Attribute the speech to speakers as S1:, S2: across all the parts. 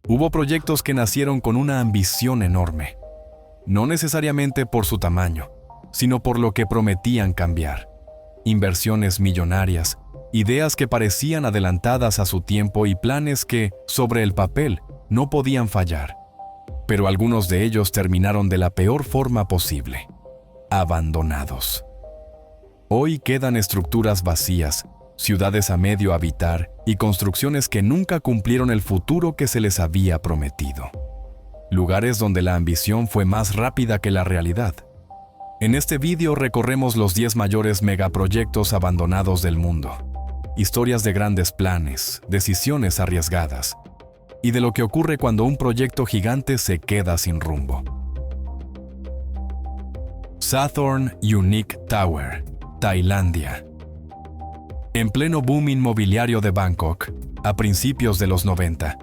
S1: Hubo proyectos que nacieron con una ambición enorme, no necesariamente por su tamaño, sino por lo que prometían cambiar. Inversiones millonarias, ideas que parecían adelantadas a su tiempo y planes que, sobre el papel, no podían fallar. Pero algunos de ellos terminaron de la peor forma posible: abandonados. Hoy quedan estructuras vacías, ciudades a medio habitar y construcciones que nunca cumplieron el futuro que se les había prometido. Lugares donde la ambición fue más rápida que la realidad. En este vídeo recorremos los 10 mayores megaproyectos abandonados del mundo. Historias de grandes planes, decisiones arriesgadas y de lo que ocurre cuando un proyecto gigante se queda sin rumbo. Sathorn Unique Tower, Tailandia. En pleno boom inmobiliario de Bangkok, a principios de los 90,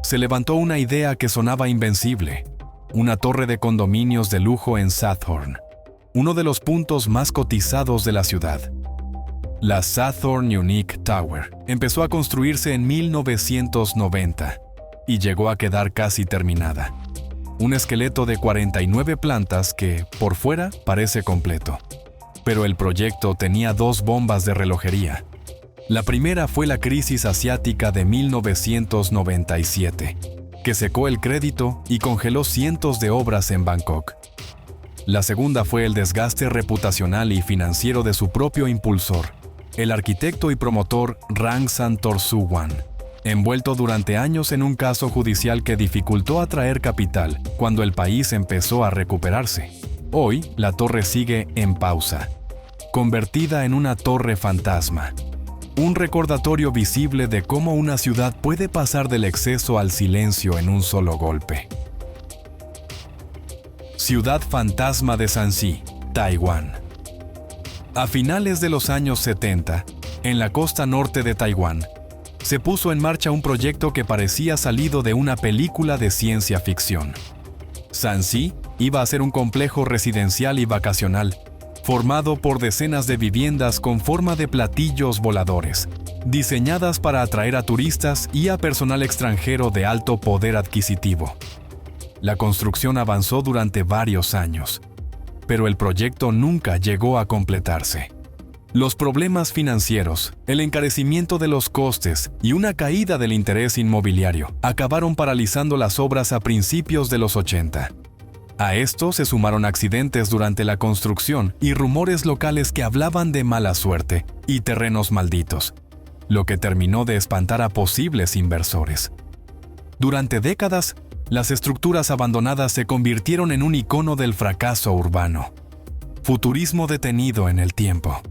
S1: se levantó una idea que sonaba invencible: una torre de condominios de lujo en Sathorn, uno de los puntos más cotizados de la ciudad. La Sathorn Unique Tower empezó a construirse en 1990 y llegó a quedar casi terminada. Un esqueleto de 49 plantas que, por fuera, parece completo. Pero el proyecto tenía 2 bombas de relojería. La primera fue la crisis asiática de 1997, que secó el crédito y congeló cientos de obras en Bangkok. La segunda fue el desgaste reputacional y financiero de su propio impulsor, el arquitecto y promotor Rang Santorsuwan, envuelto durante años en un caso judicial que dificultó atraer capital cuando el país empezó a recuperarse. Hoy, la torre sigue en pausa, convertida en una torre fantasma. Un recordatorio visible de cómo una ciudad puede pasar del exceso al silencio en un solo golpe. Ciudad Fantasma de Shanxi, Taiwán. A finales de los años 70, en la costa norte de Taiwán, se puso en marcha un proyecto que parecía salido de una película de ciencia ficción. Shanxi iba a ser un complejo residencial y vacacional, formado por decenas de viviendas con forma de platillos voladores, diseñadas para atraer a turistas y a personal extranjero de alto poder adquisitivo. La construcción avanzó durante varios años, pero el proyecto nunca llegó a completarse. Los problemas financieros, el encarecimiento de los costes y una caída del interés inmobiliario acabaron paralizando las obras a principios de los 80. A esto se sumaron accidentes durante la construcción y rumores locales que hablaban de mala suerte y terrenos malditos, lo que terminó de espantar a posibles inversores. Durante décadas, las estructuras abandonadas se convirtieron en un icono del fracaso urbano. Futurismo detenido en el tiempo.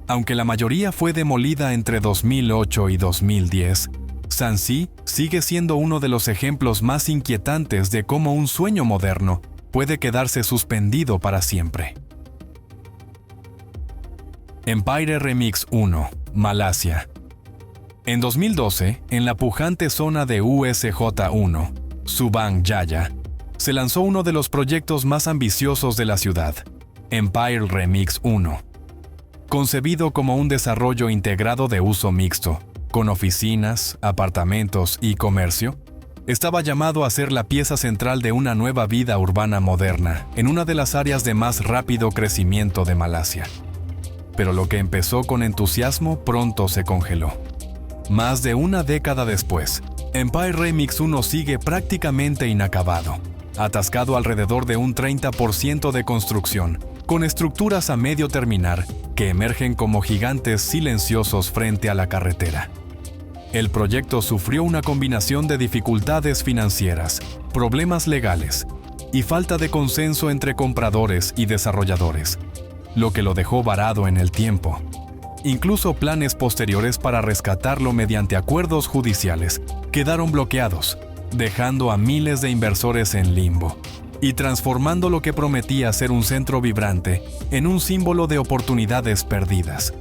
S1: Aunque la mayoría fue demolida entre 2008 y 2010, Shanxi sigue siendo uno de los ejemplos más inquietantes de cómo un sueño moderno puede quedarse suspendido para siempre. Empire Remix 1, Malasia. En 2012, en la pujante zona de USJ1, Subang Jaya, se lanzó uno de los proyectos más ambiciosos de la ciudad, Empire Remix 1. Concebido como un desarrollo integrado de uso mixto, con oficinas, apartamentos y comercio, estaba llamado a ser la pieza central de una nueva vida urbana moderna en una de las áreas de más rápido crecimiento de Malasia. Pero lo que empezó con entusiasmo pronto se congeló. Más de una década después, Empire Remix 1 sigue prácticamente inacabado, atascado alrededor de un 30% de construcción, con estructuras a medio terminar que emergen como gigantes silenciosos frente a la carretera. El proyecto sufrió una combinación de dificultades financieras, problemas legales y falta de consenso entre compradores y desarrolladores, lo que lo dejó varado en el tiempo. Incluso planes posteriores para rescatarlo mediante acuerdos judiciales quedaron bloqueados, dejando a miles de inversores en limbo y transformando lo que prometía ser un centro vibrante en un símbolo de oportunidades perdidas.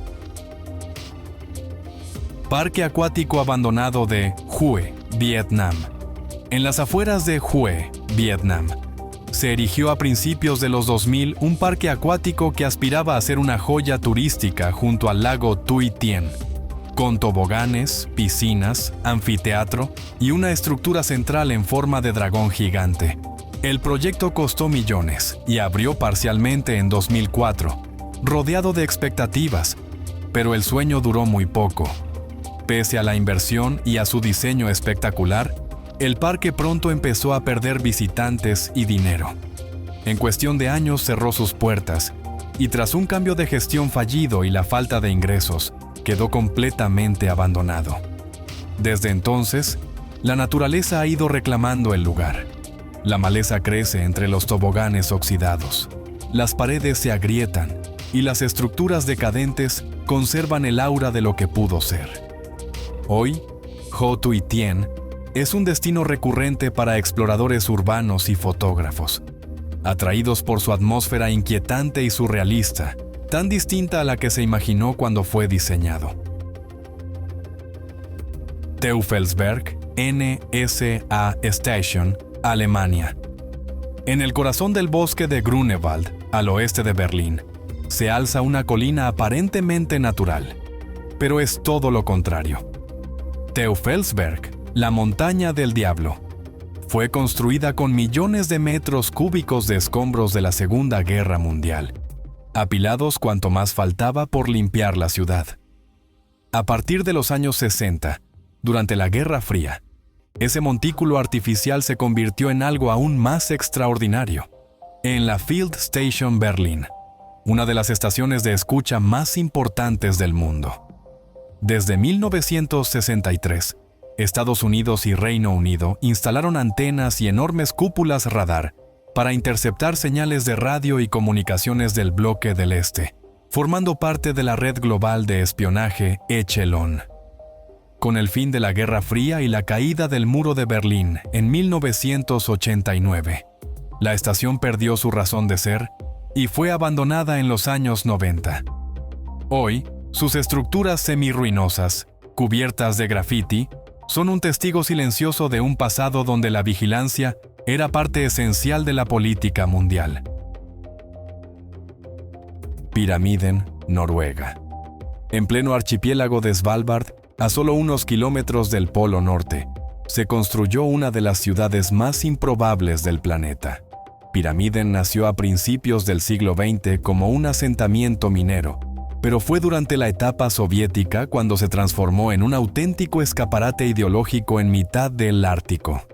S1: Parque acuático abandonado de Hue, Vietnam. En las afueras de Hue, Vietnam, se erigió a principios de los 2000 un parque acuático que aspiraba a ser una joya turística junto al lago Tuy Tien. con toboganes, piscinas, anfiteatro y una estructura central en forma de dragón gigante. El proyecto costó millones y abrió parcialmente en 2004, rodeado de expectativas, pero el sueño duró muy poco. Pese a la inversión y a su diseño espectacular, el parque pronto empezó a perder visitantes y dinero. En cuestión de años cerró sus puertas y tras un cambio de gestión fallido y la falta de ingresos, quedó completamente abandonado. Desde entonces, la naturaleza ha ido reclamando el lugar. La maleza crece entre los toboganes oxidados, las paredes se agrietan y las estructuras decadentes conservan el aura de lo que pudo ser. Hoy, Hồ Tui Tien es un destino recurrente para exploradores urbanos y fotógrafos, atraídos por su atmósfera inquietante y surrealista, tan distinta a la que se imaginó cuando fue diseñado. Teufelsberg NSA Station, Alemania. En el corazón del bosque de Grunewald, al oeste de Berlín, se alza una colina aparentemente natural, pero es todo lo contrario. Teufelsberg, la montaña del diablo, fue construida con millones de metros cúbicos de escombros de la Segunda Guerra Mundial, apilados cuanto más faltaba por limpiar la ciudad. A partir de los años 60, durante la Guerra Fría, ese montículo artificial se convirtió en algo aún más extraordinario, en la Field Station Berlin, una de las estaciones de escucha más importantes del mundo. Desde 1963, Estados Unidos y Reino Unido instalaron antenas y enormes cúpulas radar para interceptar señales de radio y comunicaciones del bloque del Este, formando parte de la red global de espionaje Echelon. Con el fin de la Guerra Fría y la caída del Muro de Berlín en 1989, la estación perdió su razón de ser y fue abandonada en los años 90. Hoy, sus estructuras semirruinosas, cubiertas de grafiti, son un testigo silencioso de un pasado donde la vigilancia era parte esencial de la política mundial. Pyramiden, Noruega. En pleno archipiélago de Svalbard, a solo unos kilómetros del Polo Norte, se construyó una de las ciudades más improbables del planeta. Pyramiden nació a principios del siglo XX como un asentamiento minero, pero fue durante la etapa soviética cuando se transformó en un auténtico escaparate ideológico en mitad del Ártico.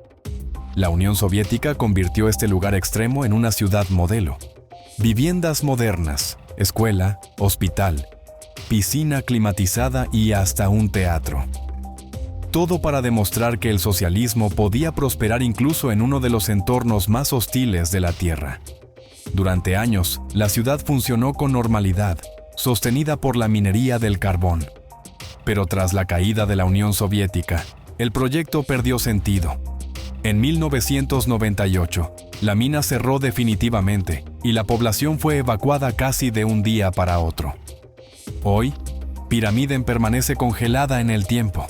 S1: La Unión Soviética convirtió este lugar extremo en una ciudad modelo. Viviendas modernas, escuela, hospital, piscina climatizada y hasta un teatro. Todo para demostrar que el socialismo podía prosperar incluso en uno de los entornos más hostiles de la Tierra. Durante años, la ciudad funcionó con normalidad, sostenida por la minería del carbón. Pero tras la caída de la Unión Soviética, el proyecto perdió sentido. En 1998, la mina cerró definitivamente y la población fue evacuada casi de un día para otro. Hoy, Pyramiden permanece congelada en el tiempo,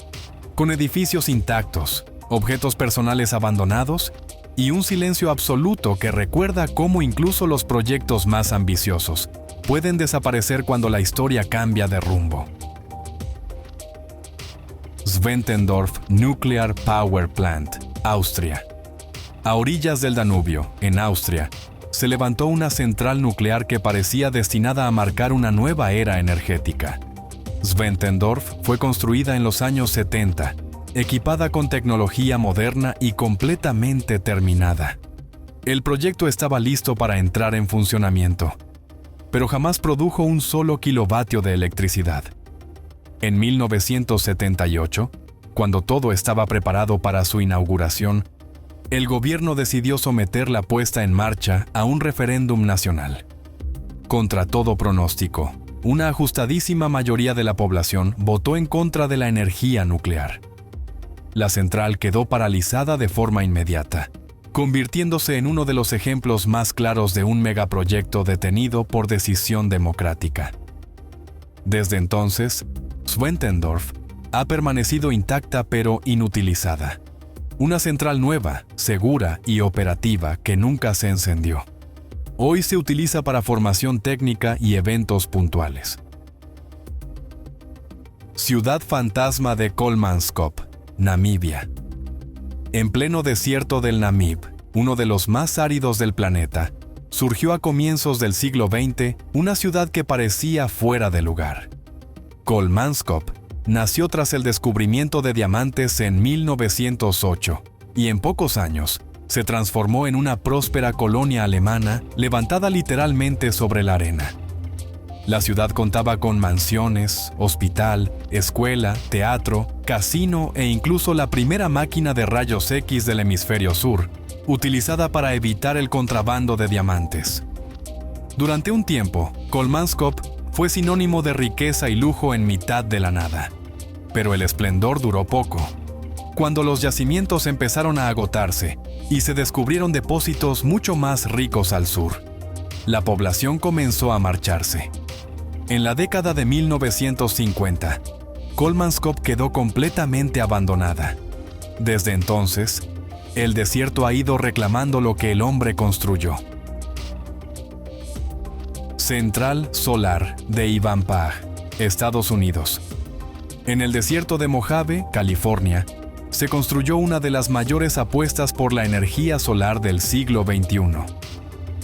S1: con edificios intactos, objetos personales abandonados y un silencio absoluto que recuerda cómo incluso los proyectos más ambiciosos pueden desaparecer cuando la historia cambia de rumbo. Zwentendorf Nuclear Power Plant, Austria. A orillas del Danubio, en Austria, se levantó una central nuclear que parecía destinada a marcar una nueva era energética. Zwentendorf fue construida en los años 70, equipada con tecnología moderna y completamente terminada. El proyecto estaba listo para entrar en funcionamiento, pero jamás produjo un solo kilovatio de electricidad. En 1978, cuando todo estaba preparado para su inauguración, el gobierno decidió someter la puesta en marcha a un referéndum nacional. Contra todo pronóstico, una ajustadísima mayoría de la población votó en contra de la energía nuclear. La central quedó paralizada de forma inmediata, convirtiéndose en uno de los ejemplos más claros de un megaproyecto detenido por decisión democrática. Desde entonces, Zwentendorf ha permanecido intacta pero inutilizada. Una central nueva, segura y operativa que nunca se encendió. Hoy se utiliza para formación técnica y eventos puntuales. Ciudad fantasma de Kolmanskop, Namibia. En pleno desierto del Namib, uno de los más áridos del planeta, surgió a comienzos del siglo XX una ciudad que parecía fuera de lugar. Kolmanskop nació tras el descubrimiento de diamantes en 1908 y en pocos años se transformó en una próspera colonia alemana levantada literalmente sobre la arena. La ciudad contaba con mansiones, hospital, escuela, teatro, casino e incluso la primera máquina de rayos X del hemisferio sur, utilizada para evitar el contrabando de diamantes. Durante un tiempo, Kolmanskop fue sinónimo de riqueza y lujo en mitad de la nada. Pero el esplendor duró poco. Cuando los yacimientos empezaron a agotarse y se descubrieron depósitos mucho más ricos al sur, la población comenzó a marcharse. En la década de 1950, Kolmanskop quedó completamente abandonada. Desde entonces, el desierto ha ido reclamando lo que el hombre construyó. Central solar de Ivanpah, Estados Unidos. En el desierto de Mojave, California, se construyó una de las mayores apuestas por la energía solar del siglo XXI.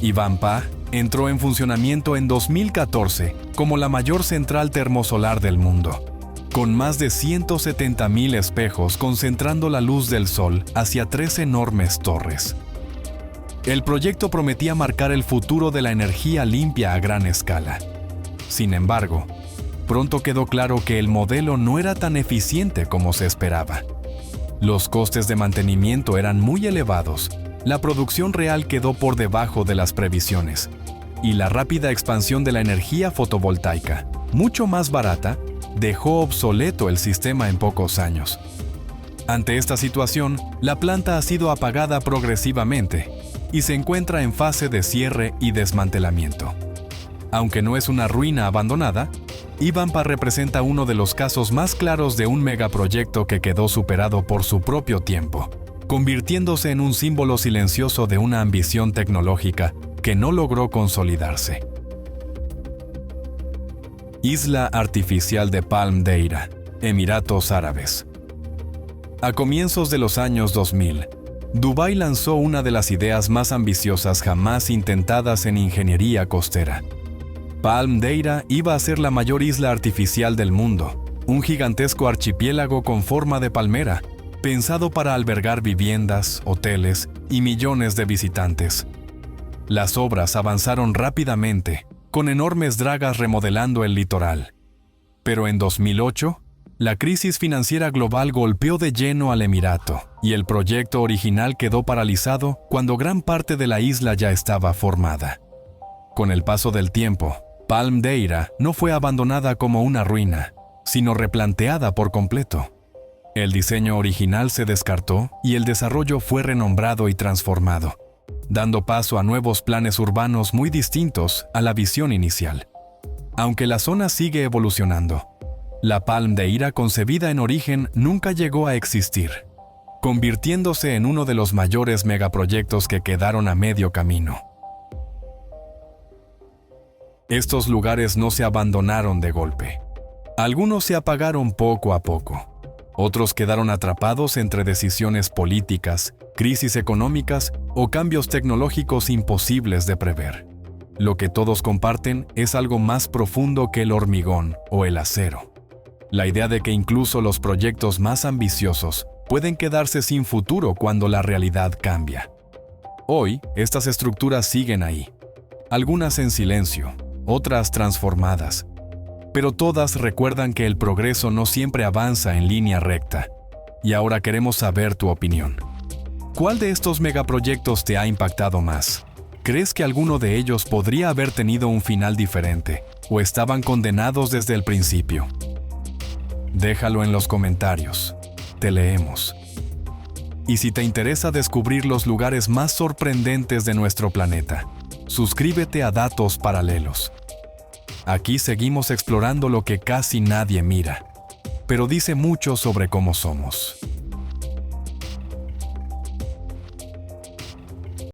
S1: Ivanpah entró en funcionamiento en 2014 como la mayor central termosolar del mundo, con más de 170,000 espejos concentrando la luz del sol hacia 3 enormes torres. El proyecto prometía marcar el futuro de la energía limpia a gran escala. Sin embargo, pronto quedó claro que el modelo no era tan eficiente como se esperaba. Los costes de mantenimiento eran muy elevados, la producción real quedó por debajo de las previsiones, y la rápida expansión de la energía fotovoltaica, mucho más barata, dejó obsoleto el sistema en pocos años. Ante esta situación, la planta ha sido apagada progresivamente y se encuentra en fase de cierre y desmantelamiento. Aunque no es una ruina abandonada, Ivanpah representa uno de los casos más claros de un megaproyecto que quedó superado por su propio tiempo, convirtiéndose en un símbolo silencioso de una ambición tecnológica que no logró consolidarse. Isla artificial de Palm Deira, Emiratos Árabes. A comienzos de los años 2000, Dubái lanzó una de las ideas más ambiciosas jamás intentadas en ingeniería costera. Palm Deira iba a ser la mayor isla artificial del mundo, un gigantesco archipiélago con forma de palmera, pensado para albergar viviendas, hoteles y millones de visitantes. Las obras avanzaron rápidamente, con enormes dragas remodelando el litoral. Pero en 2008, la crisis financiera global golpeó de lleno al Emirato, y el proyecto original quedó paralizado cuando gran parte de la isla ya estaba formada. Con el paso del tiempo, Palm Deira no fue abandonada como una ruina, sino replanteada por completo. El diseño original se descartó y el desarrollo fue renombrado y transformado, dando paso a nuevos planes urbanos muy distintos a la visión inicial. Aunque la zona sigue evolucionando, la Palm Deira concebida en origen nunca llegó a existir, convirtiéndose en uno de los mayores megaproyectos que quedaron a medio camino. Estos lugares no se abandonaron de golpe. Algunos se apagaron poco a poco. Otros quedaron atrapados entre decisiones políticas, crisis económicas o cambios tecnológicos imposibles de prever. Lo que todos comparten es algo más profundo que el hormigón o el acero. La idea de que incluso los proyectos más ambiciosos pueden quedarse sin futuro cuando la realidad cambia. Hoy, estas estructuras siguen ahí. Algunas en silencio, otras transformadas. Pero todas recuerdan que el progreso no siempre avanza en línea recta. Y ahora queremos saber tu opinión. ¿Cuál de estos megaproyectos te ha impactado más? ¿Crees que alguno de ellos podría haber tenido un final diferente o estaban condenados desde el principio? Déjalo en los comentarios. Te leemos. Y si te interesa descubrir los lugares más sorprendentes de nuestro planeta, suscríbete a Datos Paralelos. Aquí seguimos explorando lo que casi nadie mira, pero dice mucho sobre cómo somos.